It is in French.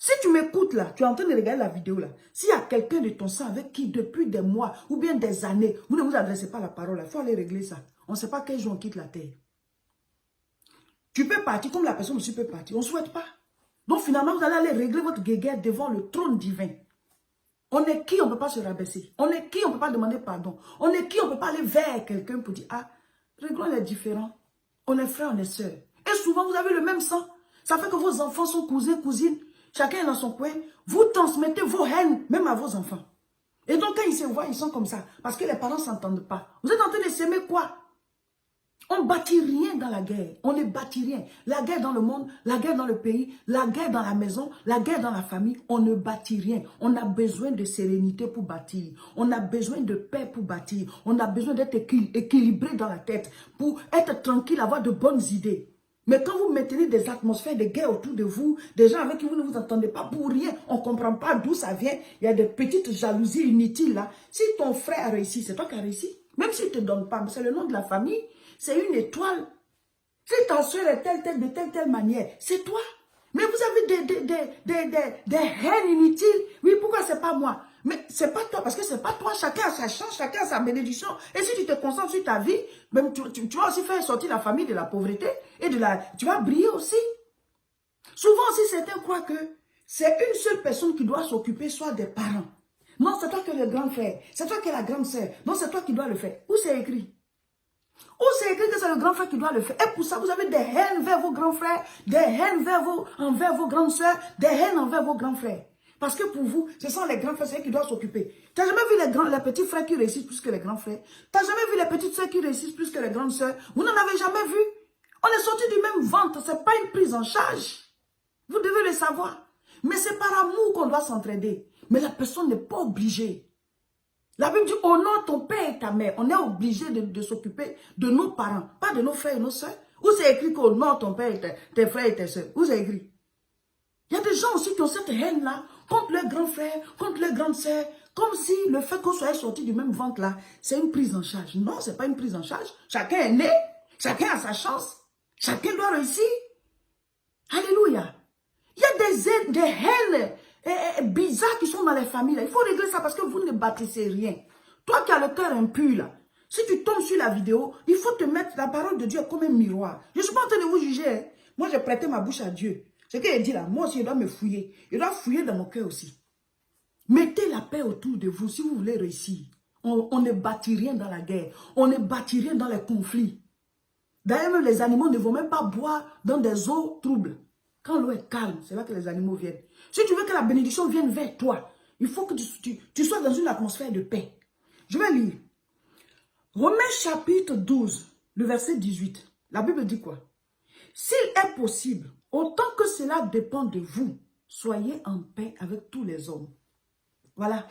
Si tu m'écoutes là, tu es en train de regarder la vidéo là, s'il y a quelqu'un de ton sang avec qui depuis des mois ou bien des années, vous ne vous adressez pas la parole, il faut aller régler ça. On ne sait pas quel jour on quitte la terre. Tu peux partir comme la personne aussi peut partir. On ne souhaite pas. Donc finalement, vous allez aller régler votre guéguerre devant le trône divin. On est qui, on ne peut pas se rabaisser. On est qui, on ne peut pas demander pardon. On est qui, on ne peut pas aller vers quelqu'un pour dire, ah, réglons les différends. On est frères, on est sœurs. Et souvent, vous avez le même sang. Ça fait que vos enfants sont cousins, cousines. Chacun est dans son coin. Vous transmettez vos haines, même à vos enfants. Et donc, quand ils se voient, ils sont comme ça. Parce que les parents ne s'entendent pas. Vous êtes en train de s'aimer quoi? On ne bâtit rien dans la guerre. On ne bâtit rien. La guerre dans le monde, la guerre dans le pays, la guerre dans la maison, la guerre dans la famille, on ne bâtit rien. On a besoin de sérénité pour bâtir. On a besoin de paix pour bâtir. On a besoin d'être équilibré dans la tête pour être tranquille, avoir de bonnes idées. Mais quand vous maintenez des atmosphères de guerre autour de vous, des gens avec qui vous ne vous entendez pas pour rien, on ne comprend pas d'où ça vient, il y a des petites jalousies inutiles là. Si ton frère a réussi, c'est toi qui as réussi. Même s'il ne te donne pas, c'est le nom de la famille. C'est une étoile. Si ta soeur est de telle manière, c'est toi. Mais vous avez des haines inutiles. Oui, pourquoi c'est pas moi? Mais c'est pas toi, parce que c'est pas toi. Chacun a sa chance, chacun a sa bénédiction. Et si tu te concentres sur ta vie, même tu vas aussi faire sortir la famille de la pauvreté et tu vas briller aussi. Souvent aussi, certains croient que c'est une seule personne qui doit s'occuper, soit des parents. Non, c'est toi qui es le grand frère. C'est toi qui es la grande sœur. Non, c'est toi qui dois le faire. Où c'est écrit? Où c'est écrit que c'est le grand frère qui doit le faire? Et pour ça, vous avez des haines vers vos grands frères, des haines envers vos grandes sœurs, des haines envers vos grands frères. Parce que pour vous, ce sont les grands frères, c'est eux qui doivent s'occuper. Tu n'as jamais vu les petits frères qui réussissent plus que les grands frères? Tu n'as jamais vu les petites sœurs qui réussissent plus que les grandes sœurs? Vous n'en avez jamais vu? On est sortis du même ventre, ce n'est pas une prise en charge. Vous devez le savoir. Mais c'est par amour qu'on doit s'entraider. Mais la personne n'est pas obligée. La Bible dit, honore ton père et ta mère. On est obligé de s'occuper de nos parents, pas de nos frères et nos soeurs. Où c'est écrit qu'honore ton père et tes frères et tes soeurs? Où c'est écrit? Il y a des gens aussi qui ont cette haine-là contre leurs grands frères, contre leurs grandes sœurs, comme si le fait qu'on soit sorti du même ventre-là, c'est une prise en charge. Non, ce n'est pas une prise en charge. Chacun est né, chacun a sa chance, chacun doit réussir. Alléluia. Il y a des haines bizarres qui sont dans les familles. Là. Il faut régler ça parce que vous ne bâtissez rien. Toi qui as le cœur impur, là, si tu tombes sur la vidéo, il faut te mettre la parole de Dieu comme un miroir. Je ne suis pas en train de vous juger. Hein. Moi, j'ai prêté ma bouche à Dieu. Ce qu'il dit là, moi aussi, il doit me fouiller. Il doit fouiller dans mon cœur aussi. Mettez la paix autour de vous si vous voulez réussir. On ne bâtit rien dans la guerre. On ne bâtit rien dans les conflits. D'ailleurs, même les animaux ne vont même pas boire dans des eaux troubles. Quand l'eau est calme, c'est là que les animaux viennent. Si tu veux que la bénédiction vienne vers toi, il faut que tu sois dans une atmosphère de paix. Je vais lire. Romains chapitre 12, le verset 18. La Bible dit quoi? S'il est possible, autant que cela dépend de vous, soyez en paix avec tous les hommes. Voilà.